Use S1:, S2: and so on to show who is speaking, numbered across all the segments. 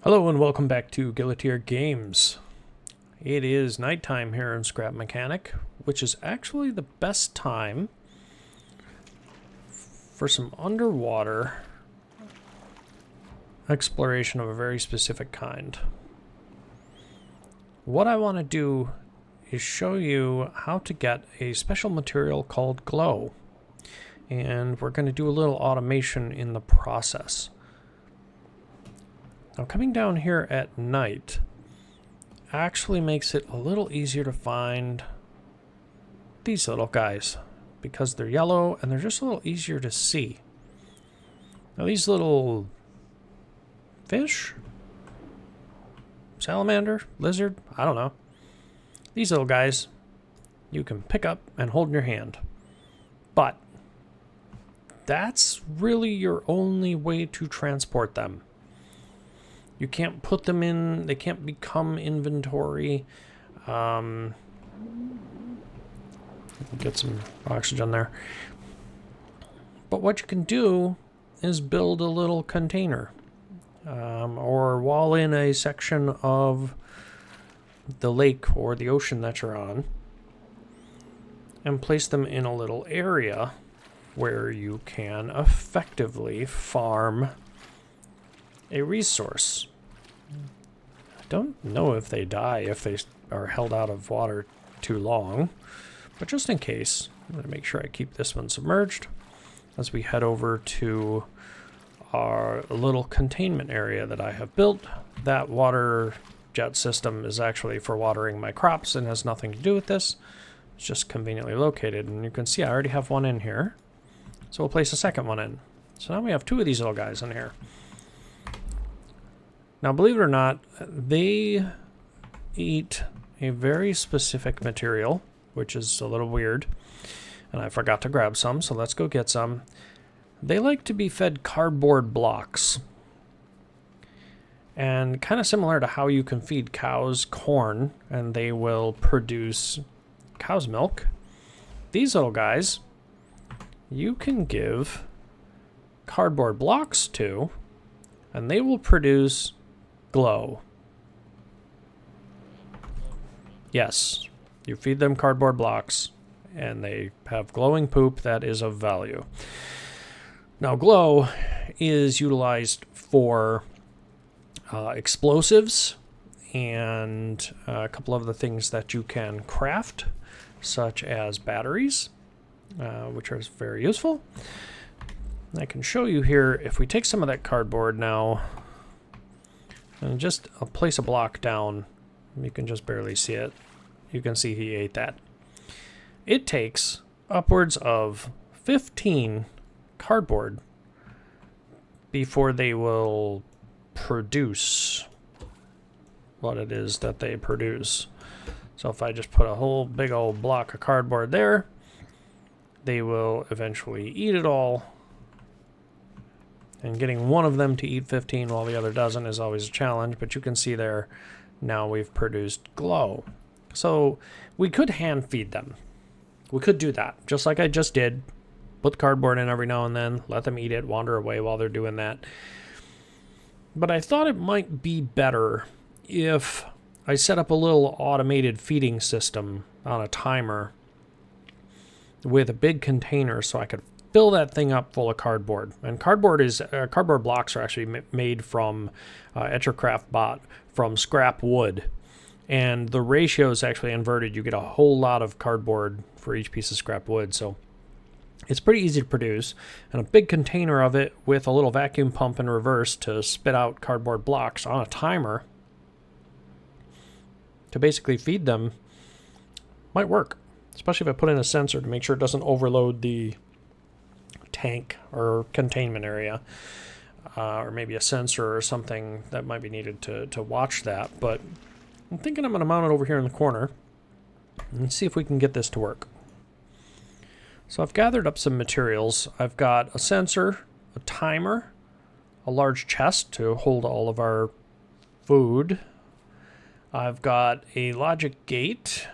S1: Hello and welcome back to Giletier Games. It is nighttime here in Scrap Mechanic, which is actually the best time for some underwater exploration of a very specific kind. What I want to do is show you how to get a special material called glow, and we're going to do a little automation in the process. Now, coming down here at night actually makes it a little easier to find these little guys because they're yellow and they're just a little easier to see. Now, these little fish, salamander, lizard, I don't know. These little guys you can pick up and hold in your hand. But that's really your only way to transport them. You can't put them in, they can't become inventory. Get some oxygen there. But what you can do is build a little container or wall in a section of the lake or the ocean that you're on and place them in a little area where you can effectively farm a resource. I don't know if they die if they are held out of water too long, but just in case, I'm going to make sure I keep this one submerged as we head over to our little containment area that I have built. That water jet system is actually for watering my crops and has nothing to do with this. It's just conveniently located, and you can see I already have one in here, so we'll place a second one in. So now we have two of these little guys in here. Now, believe it or not, they eat a very specific material, which is a little weird, and I forgot to grab some, so let's go get some. They like to be fed cardboard blocks, and kind of similar to how you can feed cows corn, and they will produce cow's milk. These little guys, you can give cardboard blocks to, and they will produce glow. Yes, you feed them cardboard blocks and they have glowing poop that is of value. Now, glow is utilized for explosives and a couple of the things that you can craft, such as batteries, which are very useful. I can show you here, if we take some of that cardboard now and just place a block down, you can just barely see it. You can see he ate that. It takes upwards of 15 cardboard before they will produce what it is that they produce. So if I just put a whole big old block of cardboard there, they will eventually eat it all. And getting one of them to eat 15 while the other doesn't is always a challenge, but you can see there now we've produced glow. So we could hand feed them. We could do that, just like I just did. Put cardboard in every now and then, let them eat it, wander away while they're doing that. But I thought it might be better if I set up a little automated feeding system on a timer with a big container so I could fill that thing up full of cardboard. And cardboard blocks are actually made from Etchercraft bought from scrap wood. And the ratio is actually inverted. You get a whole lot of cardboard for each piece of scrap wood. So it's pretty easy to produce. And a big container of it with a little vacuum pump in reverse to spit out cardboard blocks on a timer to basically feed them might work. Especially if I put in a sensor to make sure it doesn't overload the tank or containment area, or maybe a sensor or something that might be needed to watch that. But I'm thinking I'm going to mount it over here in the corner and see if we can get this to work. So I've gathered up some materials. I've got a sensor, a timer, a large chest to hold all of our food. I've got a logic gate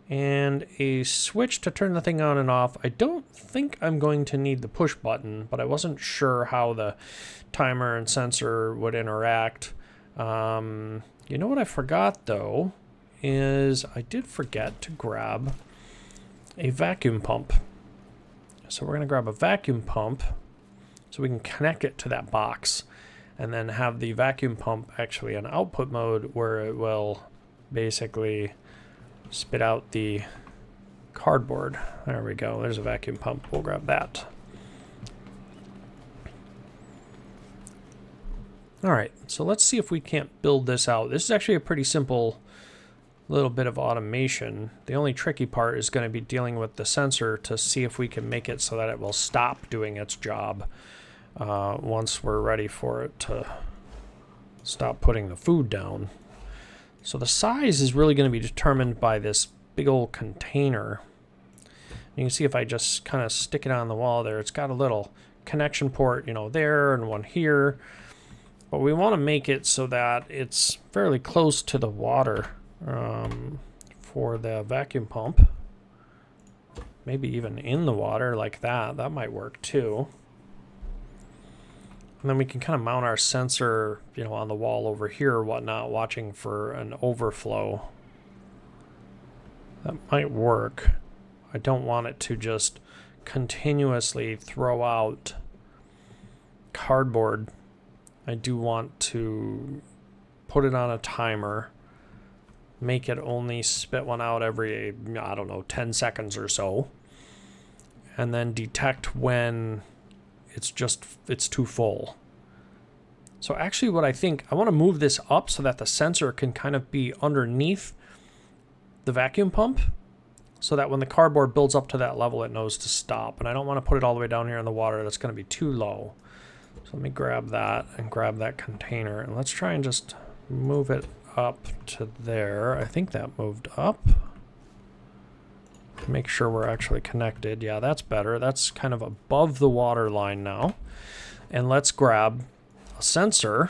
S1: and a switch to turn the thing on and off. I don't think I'm going to need the push button, but I wasn't sure how the timer and sensor would interact. You know what I forgot though is I did forget to grab a vacuum pump. So we're going to grab a vacuum pump so we can connect it to that box and then have the vacuum pump actually in output mode where it will basically spit out the cardboard. There we go. There's a vacuum pump. We'll grab that. All right, so let's see if we can't build this out. This is actually a pretty simple little bit of automation. The only tricky part is going to be dealing with the sensor to see if we can make it so that it will stop doing its job once we're ready for it to stop putting the food down. So the size is really going to be determined by this big old container. You can see if I just kind of stick it on the wall there, it's got a little connection port, you know, there and one here. But we want to make it so that it's fairly close to the water for the vacuum pump. Maybe even in the water like that. That might work too. And then we can kind of mount our sensor, you know, on the wall over here or whatnot, watching for an overflow. That might work. I don't want it to just continuously throw out cardboard. I do want to put it on a timer, make it only spit one out every, I don't know, 10 seconds or so, and then detect when it's too full. So actually what I think, I want to move this up so that the sensor can kind of be underneath the vacuum pump so that when the cardboard builds up to that level, it knows to stop. And I don't want to put it all the way down here in the water. That's going to be too low. So let me grab that and grab that container, and let's try and just move it up to there. I think that moved up. Make sure we're actually connected. Yeah, that's better. That's kind of above the water line now. And let's grab a sensor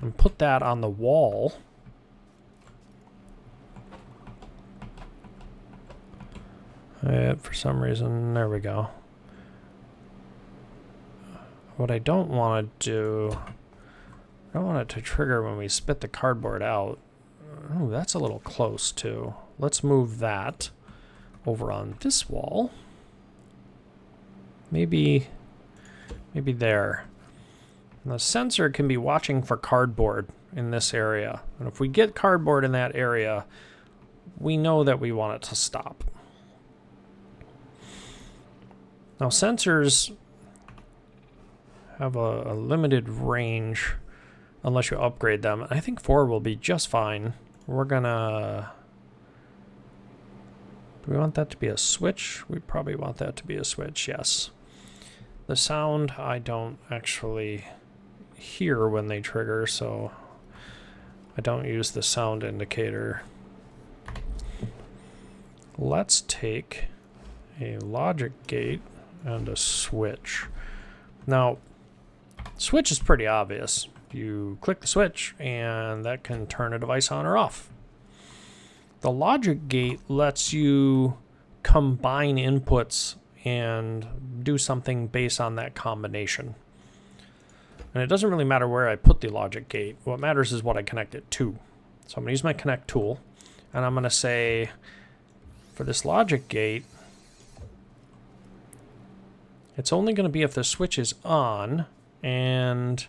S1: and put that on the wall. For some reason, there we go. What I don't want to do, I don't want it to trigger when we spit the cardboard out. Oh, that's a little close too. Let's move that over on this wall. Maybe there. And the sensor can be watching for cardboard in this area. And if we get cardboard in that area, we know that we want it to stop. Now sensors have a limited range unless you upgrade them. I think 4 will be just fine. We're gonna... Do we want that to be a switch? We probably want that to be a switch, yes. The sound, I don't actually hear when they trigger, so I don't use the sound indicator. Let's take a logic gate and a switch. Now, switch is pretty obvious. You click the switch and that can turn a device on or off. The logic gate lets you combine inputs and do something based on that combination. And it doesn't really matter where I put the logic gate. What matters is what I connect it to. So I'm going to use my connect tool, and I'm going to say, for this logic gate, it's only going to be if the switch is on and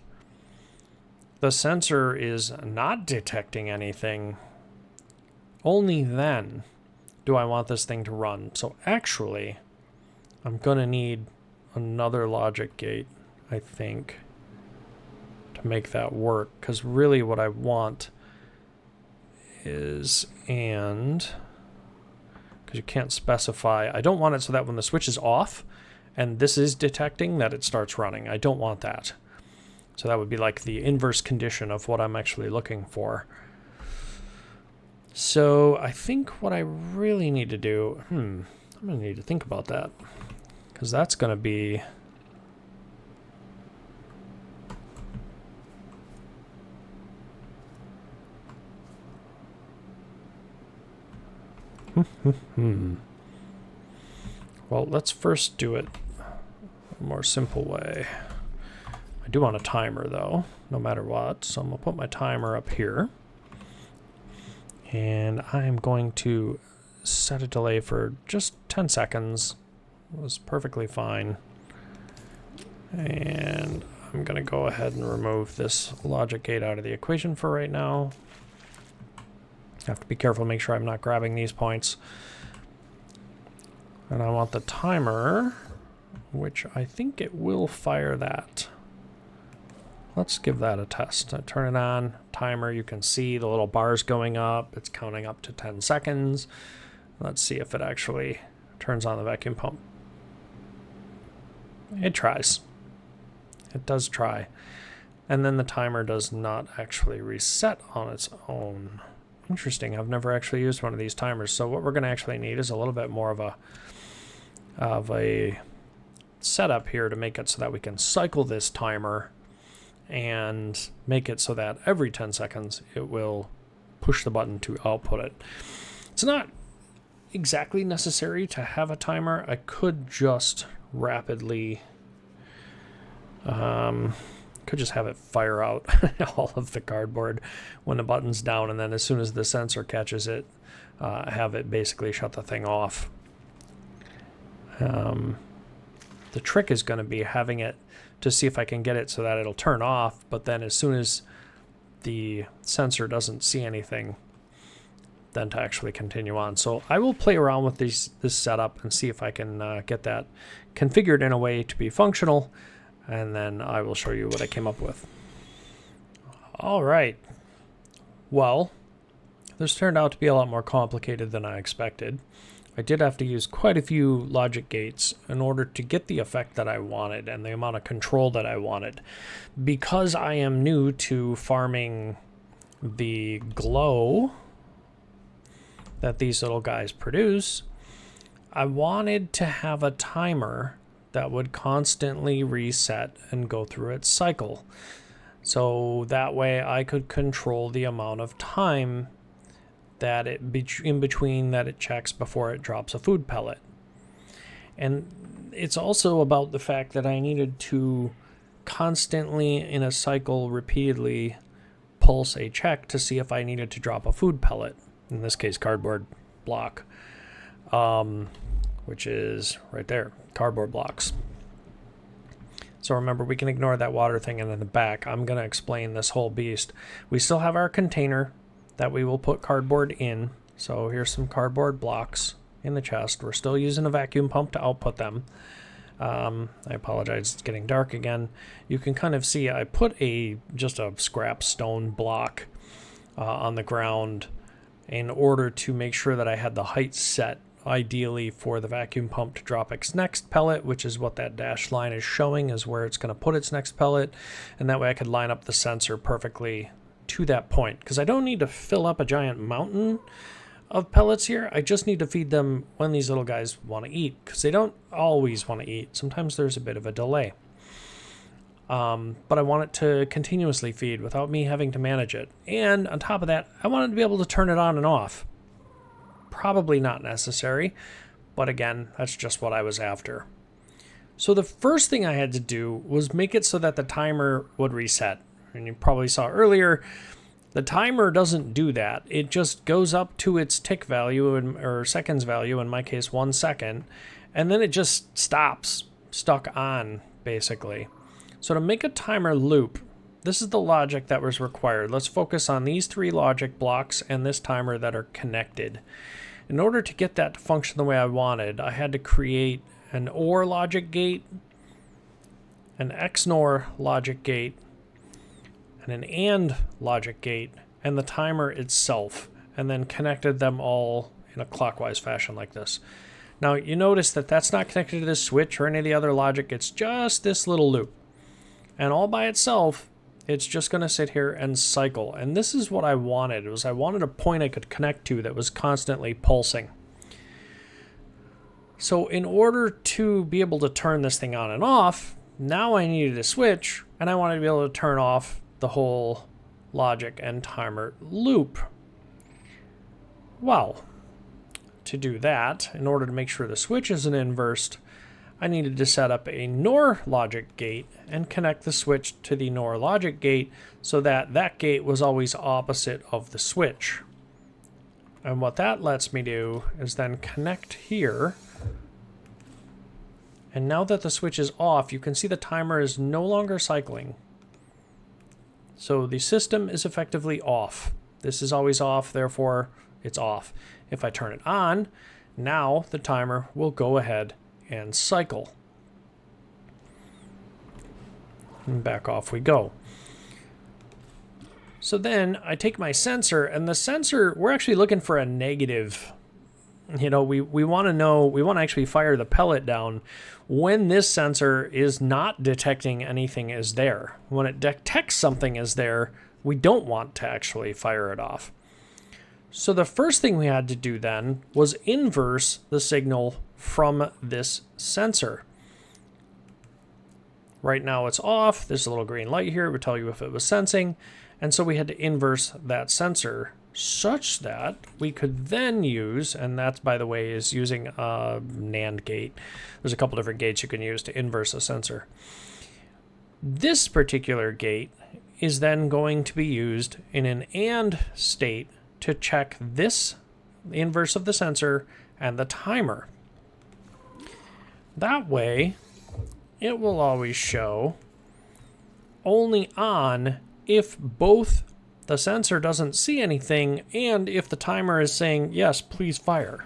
S1: the sensor is not detecting anything. Only then do I want this thing to run. So actually, I'm going to need another logic gate, I think, to make that work. Because really what I want is and, because you can't specify, I don't want it so that when the switch is off and this is detecting that it starts running. I don't want that. So that would be like the inverse condition of what I'm actually looking for. So I think what I really need to do, I'm going to need to think about that, because that's going to be well, let's first do it a more simple way. I do want a timer though, no matter what. So I'm going to put my timer up here. And I'm going to set a delay for just 10 seconds. It was perfectly fine. And I'm going to go ahead and remove this logic gate out of the equation for right now. I have to be careful, make sure I'm not grabbing these points. And I want the timer, which I think it will fire that. Let's give that a test. I turn it on, timer, you can see the little bars going up. It's counting up to 10 seconds. Let's see if it actually turns on the vacuum pump. It tries. It does try. And then the timer does not actually reset on its own. Interesting, I've never actually used one of these timers. So what we're gonna actually need is a little bit more of a setup here to make it so that we can cycle this timer and make it so that every 10 seconds it will push the button to output it. It's not exactly necessary to have a timer. I could just rapidly could just have it fire out all of the cardboard when the button's down, and then as soon as the sensor catches it, have it basically shut the thing off. The trick is going to be having it to see if I can get it so that it'll turn off, but then as soon as the sensor doesn't see anything, then to actually continue on. So I will play around with this setup and see if I can get that configured in a way to be functional, and then I will show you what I came up with. All right. Well, this turned out to be a lot more complicated than I expected. I did have to use quite a few logic gates in order to get the effect that I wanted and the amount of control that I wanted. Because I am new to farming the glow that these little guys produce, I wanted to have a timer that would constantly reset and go through its cycle. So that way I could control the amount of time that in between that it checks before it drops a food pellet. And it's also about the fact that I needed to constantly in a cycle repeatedly pulse a check to see if I needed to drop a food pellet, in this case cardboard block, which is right there, cardboard blocks. So remember, we can ignore that water thing, and in the back I'm going to explain this whole beast. We still have our container that we will put cardboard in. So here's some cardboard blocks in the chest. We're still using a vacuum pump to output them. I apologize, it's getting dark again. You can kind of see I put just a scrap stone block on the ground in order to make sure that I had the height set ideally for the vacuum pump to drop its next pellet, which is what that dashed line is showing, is where it's going to put its next pellet. And that way I could line up the sensor perfectly to that point, because I don't need to fill up a giant mountain of pellets here. I just need to feed them when these little guys want to eat, because they don't always want to eat. Sometimes there's a bit of a delay. But I want it to continuously feed without me having to manage it. And on top of that, I wanted to be able to turn it on and off. Probably not necessary, but again, that's just what I was after. So the first thing I had to do was make it so that the timer would reset. And you probably saw earlier, the timer doesn't do that. It just goes up to its tick value, or seconds value, in my case 1 second, and then it just stops, stuck on, basically. So to make a timer loop, this is the logic that was required. Let's focus on these 3 logic blocks and this timer that are connected. In order to get that to function the way I wanted, I had to create an OR logic gate, an XNOR logic gate, and an AND logic gate, and the timer itself, and then connected them all in a clockwise fashion like this. Now you notice that that's not connected to this switch or any of the other logic. It's just this little loop, and all by itself it's just going to sit here and cycle. And this is what I wanted. I wanted a point I could connect to that was constantly pulsing. So in order to be able to turn this thing on and off, now I needed a switch, and I wanted to be able to turn off the whole logic and timer loop. Well, to do that, in order to make sure the switch isn't inversed, I needed to set up a NOR logic gate and connect the switch to the NOR logic gate so that that gate was always opposite of the switch. And what that lets me do is then connect here. And now that the switch is off, you can see the timer is no longer cycling. So the system is effectively off. This is always off, therefore it's off. If I turn it on, now the timer will go ahead and cycle. And back off we go. So then I take my sensor, and the sensor, we're actually looking for a negative. You know, we want to know, we want to actually fire the pellet down when this sensor is not detecting anything is there. When it detects something is there, we don't want to actually fire it off. So the first thing we had to do then was inverse the signal from this sensor. Right now it's off. There's a little green light here. It would tell you if it was sensing. And so we had to inverse that sensor such that we could then use, and that's, by the way, is using a NAND gate. There's a couple different gates you can use to inverse a sensor. This particular gate is then going to be used in an AND state to check this inverse of the sensor and the timer. That way, it will always show only on if both the sensor doesn't see anything and if the timer is saying, yes, please fire.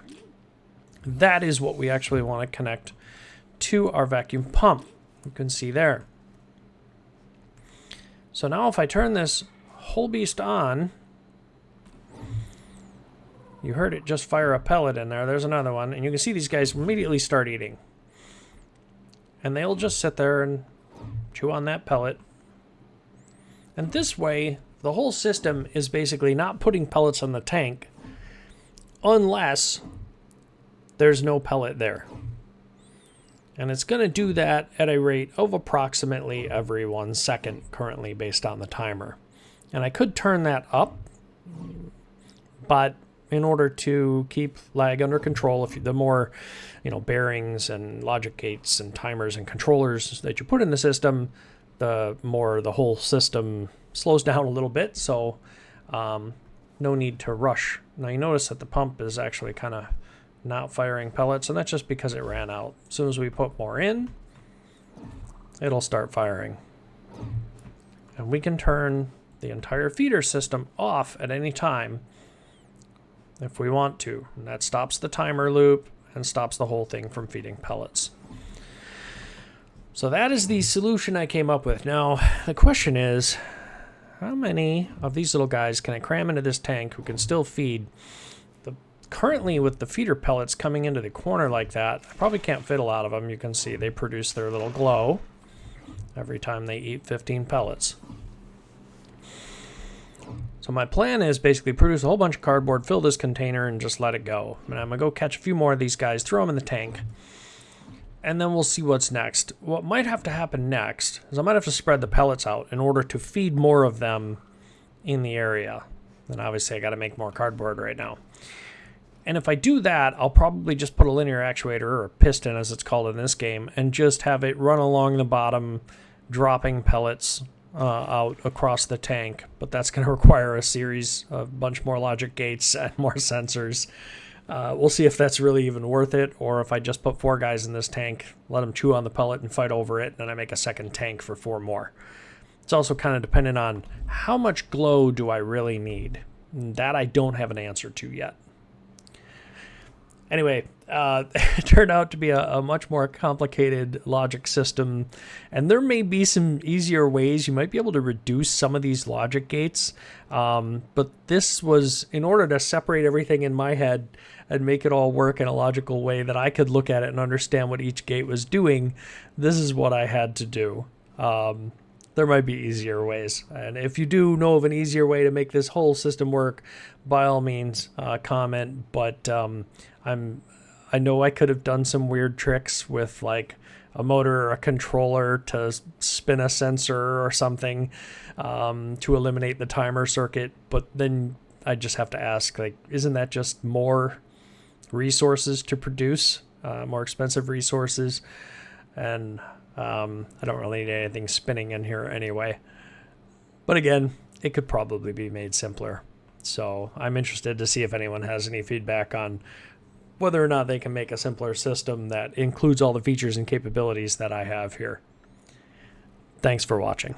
S1: That is what we actually want to connect to our vacuum pump. You can see there. So now if I turn this whole beast on, you heard it just fire a pellet in there. There's another one. And you can see these guys immediately start eating. And they'll just sit there and chew on that pellet. And this way, the whole system is basically not putting pellets in the tank unless there's no pellet there. And it's going to do that at a rate of approximately every 1 second currently based on the timer. And I could turn that up, but in order to keep lag under control, the more bearings and logic gates and timers and controllers that you put in the system, the more the whole system slows down a little bit. So no need to rush. Now you notice that the pump is actually kind of not firing pellets, and that's just because it ran out. As soon as we put more in, it'll start firing. And we can turn the entire feeder system off at any time if we want to. And that stops the timer loop and stops the whole thing from feeding pellets. So that is the solution I came up with. Now, the question is, how many of these little guys can I cram into this tank who can still feed? Currently, with the feeder pellets coming into the corner like that, I probably can't fit a lot of them. You can see they produce their little glow every time they eat 15 pellets. So my plan is basically produce a whole bunch of cardboard, fill this container, and just let it go. And I'm going to go catch a few more of these guys, throw them in the tank, and then we'll see what's next. What might have to happen next is I might have to spread the pellets out in order to feed more of them in the area. And obviously I got to make more cardboard right now. And if I do that, I'll probably just put a linear actuator, or a piston as it's called in this game, and just have it run along the bottom, dropping pellets out across the tank. But that's going to require a bunch more logic gates and more sensors. We'll see if that's really even worth it, or if I just put 4 guys in this tank, let them chew on the pellet and fight over it, and then I make a second tank for 4 more. It's also kind of dependent on how much glow do I really need. That I don't have an answer to yet. Anyway, it turned out to be a much more complicated logic system, and there may be some easier ways. You might be able to reduce some of these logic gates, but this was, in order to separate everything in my head and make it all work in a logical way that I could look at it and understand what each gate was doing, this is what I had to do. There might be easier ways, and if you do know of an easier way to make this whole system work, by all means, comment, but I know I could have done some weird tricks with like a motor or a controller to spin a sensor or something to eliminate the timer circuit, but then I just have to ask, like, isn't that just more resources to produce, more expensive resources? and I don't really need anything spinning in here anyway. But again, it could probably be made simpler. So I'm interested to see if anyone has any feedback on whether or not they can make a simpler system that includes all the features and capabilities that I have here. Thanks for watching.